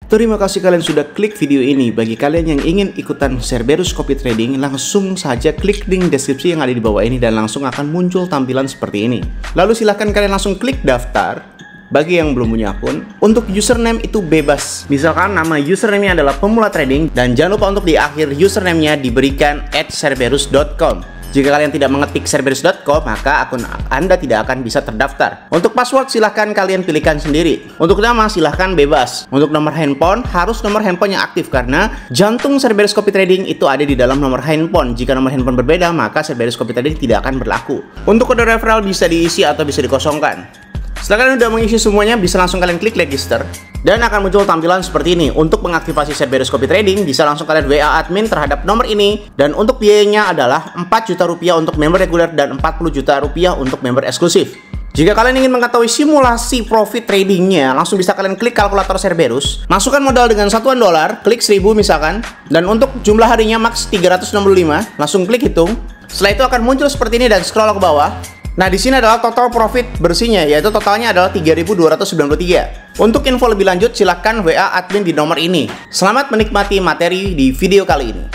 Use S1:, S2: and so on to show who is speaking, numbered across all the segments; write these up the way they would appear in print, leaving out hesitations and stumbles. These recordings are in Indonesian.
S1: Terima kasih kalian sudah klik video ini. Bagi kalian yang ingin ikutan Cerberus Copy Trading, langsung saja klik link deskripsi yang ada di bawah ini dan langsung akan muncul tampilan seperti ini. Lalu silahkan kalian langsung klik daftar. Bagi yang belum punya akun, untuk username itu bebas. Misalkan nama username-nya adalah pemula trading dan jangan lupa untuk di akhir username-nya diberikan @cerberus.com. Jika kalian tidak mengetik cerberus.com, maka akun Anda tidak akan bisa terdaftar. Untuk password silahkan kalian pilihkan sendiri. Untuk nama silahkan bebas. Untuk nomor handphone harus nomor handphone yang aktif karena jantung Cerberus Copy Trading itu ada di dalam nomor handphone. Jika nomor handphone berbeda, maka Cerberus Copy Trading tidak akan berlaku. Untuk kode referral bisa diisi atau bisa dikosongkan. Setelah kalian sudah mengisi semuanya, bisa langsung kalian klik register dan akan muncul tampilan seperti ini. Untuk mengaktifasi Cerberus Copy Trading, bisa langsung kalian WA admin terhadap nomor ini. Dan untuk biayanya adalah 4 juta rupiah untuk member reguler dan 40 juta rupiah untuk member eksklusif. Jika kalian ingin mengetahui simulasi profit tradingnya, langsung bisa kalian klik kalkulator Cerberus, masukkan modal dengan satuan dolar, klik 1000 misalkan, dan untuk jumlah harinya max 365, langsung klik hitung. Setelah itu akan muncul seperti ini dan scroll ke bawah. Nah, di sini adalah total profit bersihnya, yaitu totalnya adalah 3.293. Untuk info lebih lanjut, silahkan WA admin di nomor ini. Selamat menikmati materi di video kali ini.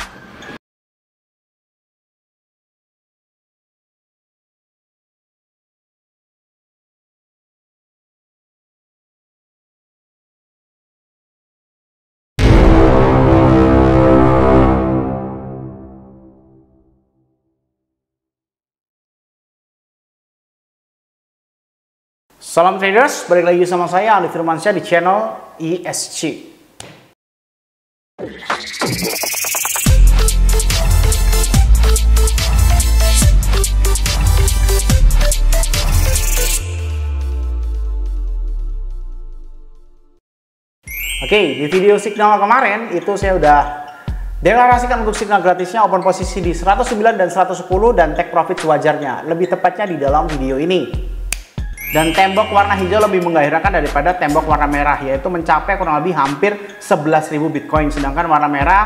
S1: Salam traders, balik lagi sama saya Ali Firmansyah di channel ESG. Oke, di video signal kemarin itu saya udah deklarasikan untuk signal gratisnya open posisi di 109 dan 110 dan take profit sewajarnya. Lebih tepatnya di dalam video ini. Dan tembok warna hijau lebih menggairahkan daripada tembok warna merah, yaitu mencapai kurang lebih hampir 11.000 Bitcoin. Sedangkan warna merah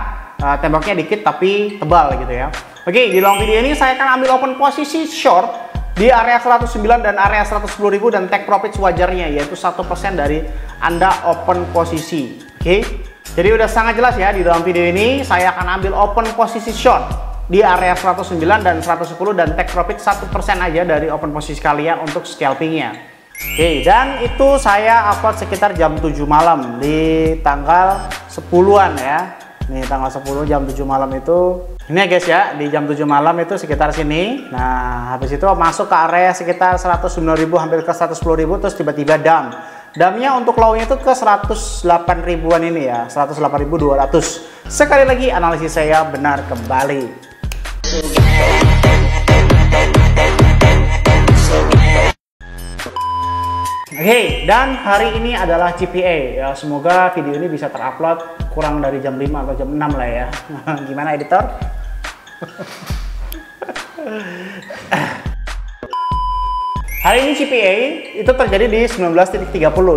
S1: temboknya dikit tapi tebal gitu ya. Oke, di dalam video ini saya akan ambil open posisi short di area 109 dan area 110.000 dan take profit sewajarnya, yaitu 1% dari Anda open posisi. Oke, jadi udah sangat jelas ya, di dalam video ini saya akan ambil open posisi short di area 109 dan 110 dan take profit 1% aja dari open posisi kalian untuk scalpingnya. Oke, dan itu saya upload sekitar jam 7 malam di tanggal 10-an ya. Nih tanggal 10 jam 7 malam itu. Ini ya guys ya, di jam 7 malam itu sekitar sini. Nah, habis itu masuk ke area sekitar 109.000 hampir ke 110.000 terus tiba-tiba dump. Dumpnya untuk low-nya itu ke 108 ribuan ini ya, 108.200. Sekali lagi analisis saya benar kembali. Oke, dan hari ini adalah GPA ya, semoga video ini bisa terupload kurang dari jam 5 atau jam 6 lah ya. Gimana editor? Hari ini GPA itu terjadi di 19.30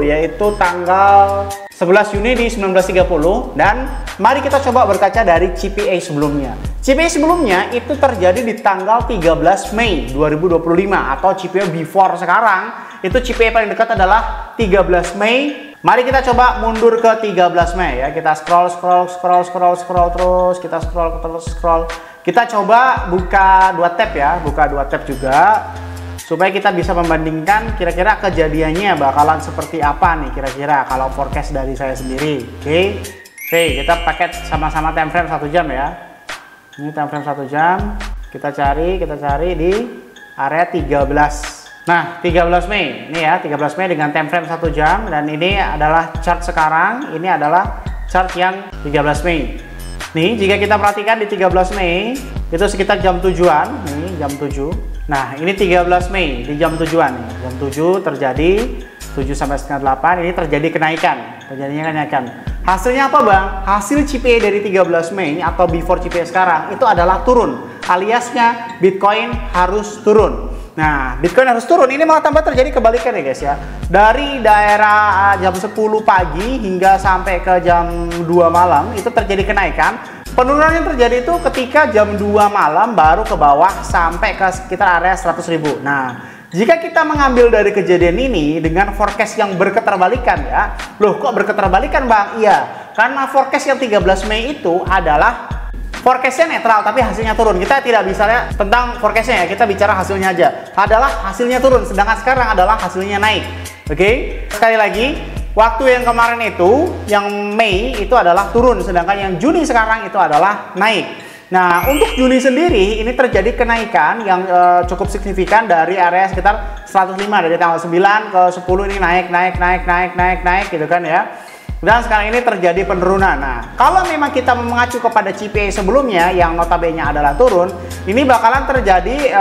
S1: yaitu tanggal 11 Juni di 19.30 dan mari kita coba berkaca dari GPA sebelumnya. GPA sebelumnya itu terjadi di tanggal 13 Mei 2025 atau GPA before sekarang itu GPA paling dekat adalah 13 Mei. Mari kita coba mundur ke 13 Mei ya. Kita scroll terus, kita scroll. Kita coba buka 2 tab ya, buka 2 tab juga supaya kita bisa membandingkan kira-kira kejadiannya bakalan seperti apa nih kira-kira kalau forecast dari saya sendiri. Oke, kita pakai sama-sama time frame 1 jam ya. Ini time frame 1 jam. Kita cari di area 13. Nah, 13 Mei. Ini ya, 13 Mei dengan time frame 1 jam dan ini adalah chart sekarang. Ini adalah chart yang 13 Mei. Nih, jika kita perhatikan di 13 Mei itu sekitar jam 7-an, nih jam 7. Nah, ini 13 Mei di jam 7-an nih. Jam 7 terjadi 7 sampai setengah 8 ini terjadi kenaikan. Hasilnya apa, Bang? Hasil GPA dari 13 Mei atau before GPA sekarang itu adalah turun. Aliasnya Bitcoin harus turun. Nah, Bitcoin harus turun. Ini malah tambah terjadi kebalikan ya guys ya. Dari daerah jam 10 pagi hingga sampai ke jam 2 malam itu terjadi kenaikan. Penurunan yang terjadi itu ketika jam 2 malam baru ke bawah sampai ke sekitar area 100.000. Nah, jika kita mengambil dari kejadian ini dengan forecast yang berketerbalikan ya. Loh, kok berketerbalikan, Bang? Iya, Karena forecast yang 13 Mei itu adalah forecastnya netral, tapi hasilnya turun. Kita tidak bicara tentang forecastnya ya, kita bicara hasilnya aja. Adalah hasilnya turun, sedangkan sekarang adalah hasilnya naik. Oke, sekali lagi, waktu yang kemarin itu, yang Mei itu adalah turun, sedangkan yang Juni sekarang itu adalah naik. Nah, untuk Juni sendiri ini terjadi kenaikan yang cukup signifikan dari area sekitar 105, dari tanggal 9 ke 10 ini naik gitu kan ya. Dan sekarang ini terjadi penurunan. Nah, kalau memang kita mengacu kepada CPI sebelumnya yang notabene adalah turun, ini bakalan terjadi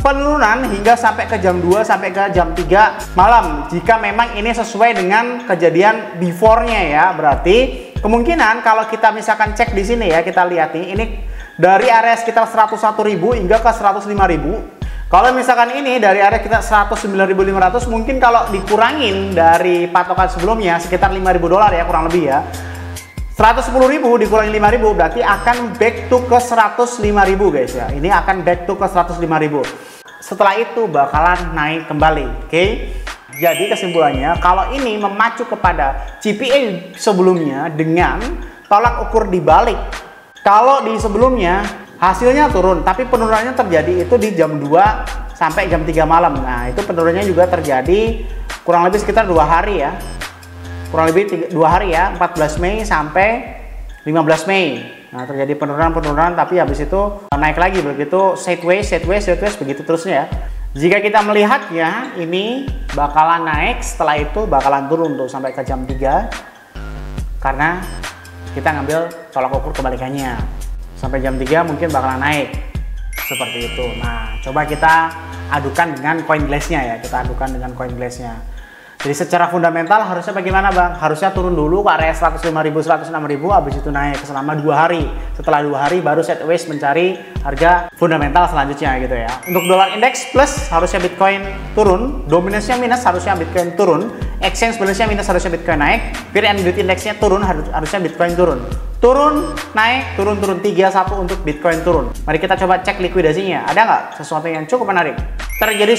S1: penurunan hingga sampai ke jam 2 sampai ke jam 3 malam. Jika memang ini sesuai dengan kejadian before-nya ya, berarti kemungkinan kalau kita misalkan cek di sini ya, kita lihat nih, ini dari area sekitar 101.000 hingga ke 105.000. Kalau misalkan ini dari area kita 109.500, mungkin kalau dikurangin dari patokan sebelumnya sekitar 5.000 dolar ya, kurang lebih ya. 110.000 dikurangi 5.000 berarti akan back to ke 105.000 guys ya. Ini akan back to ke 105.000. Setelah itu bakalan naik kembali. Oke. Jadi kesimpulannya, kalau ini memacu kepada CPI sebelumnya dengan tolak ukur dibalik. Kalau di sebelumnya hasilnya turun, tapi penurunannya terjadi itu di jam 2 sampai jam 3 malam. Nah, itu penurunannya juga terjadi kurang lebih sekitar 2 hari ya. Kurang lebih 2 hari ya, 14 Mei sampai 15 Mei. Nah, terjadi penurunan tapi habis itu naik lagi, begitu sideways begitu terusnya ya. Jika kita melihatnya, ini bakalan naik, setelah itu bakalan turun tuh sampai ke jam 3 karena kita ngambil tolak ukur kebalikannya. Sampai jam 3 mungkin bakalan naik seperti itu. Nah, coba kita adukan dengan CoinGlass-nya ya, kita adukan dengan CoinGlass-nya. Jadi secara fundamental harusnya bagaimana Bang? Harusnya turun dulu ke area 105.000, 106.000, habis itu naik selama 2 hari. Setelah 2 hari baru sideways mencari harga fundamental selanjutnya gitu ya. Untuk dolar index plus harusnya Bitcoin turun, dominance-nya minus harusnya Bitcoin turun, exchange balance-nya minus harusnya Bitcoin naik, fear and greed index-nya turun harusnya Bitcoin turun. Turun, naik, turun, 3-1 untuk Bitcoin turun. Mari kita coba cek likuidasinya. Ada nggak sesuatu yang cukup menarik? Terjadi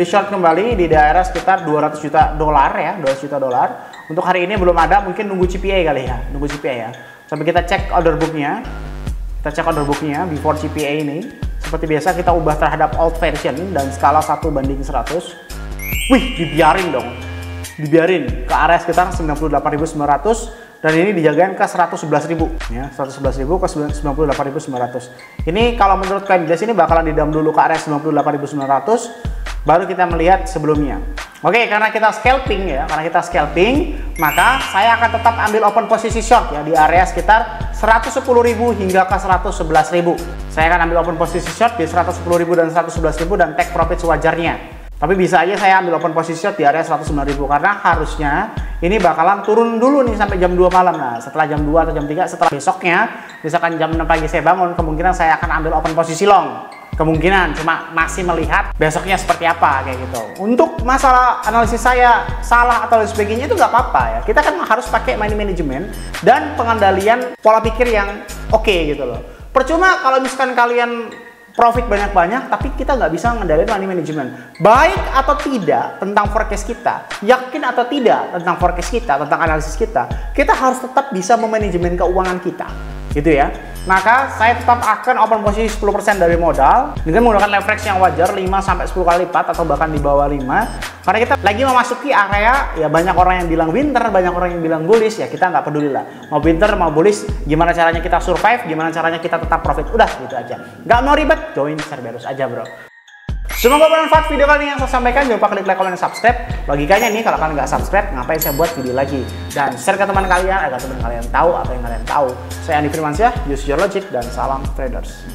S1: short kembali di daerah sekitar 200 juta dolar ya, 200 juta dolar. Untuk hari ini belum ada, mungkin nunggu CPI kali ya, nunggu CPI ya. Sampai kita cek order booknya, before CPI ini. Seperti biasa kita ubah terhadap old version dan skala 1:100. Wih, dibiarin dong, ke area sekitar 98.900 dan ini dijagain ke 111.000 ya, 111.000 ke 98.900. Ini kalau menurut CoinGlass ini bakalan didam dulu ke area 98.900 baru kita melihat sebelumnya. Oke, karena kita scalping maka saya akan tetap ambil open posisi short ya di area sekitar 110.000 hingga ke 111.000. Saya akan ambil open posisi short di 110.000 dan 111.000 dan take profit sewajarnya. Tapi bisa aja saya ambil open posisi short di area 109.000 karena harusnya ini bakalan turun dulu nih sampai jam 2 malam. Nah, setelah jam 2 atau jam 3 setelah besoknya, misalkan jam 6 pagi saya bangun, kemungkinan saya akan ambil open posisi long. Kemungkinan, cuma masih melihat besoknya seperti apa kayak gitu. Untuk masalah analisis saya salah atau lain sebagainya itu nggak apa-apa ya. Kita kan harus pakai money management dan pengendalian pola pikir yang oke gitu loh. Percuma kalau misalkan kalian profit banyak-banyak tapi kita nggak bisa mengendalikan money management. Baik atau tidak tentang forecast kita, yakin atau tidak tentang forecast kita, tentang analisis kita harus tetap bisa memanajemen keuangan kita gitu ya. Maka saya tetap akan open posisi 10% dari modal dengan menggunakan leverage yang wajar 5-10 kali lipat atau bahkan di bawah 5. Karena kita lagi memasuki area ya, banyak orang yang bilang winter, banyak orang yang bilang bullish ya, kita nggak peduli lah. Mau winter mau bullish, gimana caranya kita survive, gimana caranya kita tetap profit, udah gitu aja. Nggak mau ribet, join Cerberus aja bro. Semoga bermanfaat video kali ini yang saya sampaikan. Jangan lupa klik like, comment, dan subscribe. Logikanya nih, kalau kalian nggak subscribe, ngapain saya buat video lagi? Dan share ke teman kalian agar teman kalian tahu apa yang kalian tahu. Saya Andi Firmansyah, use your logic, dan salam traders.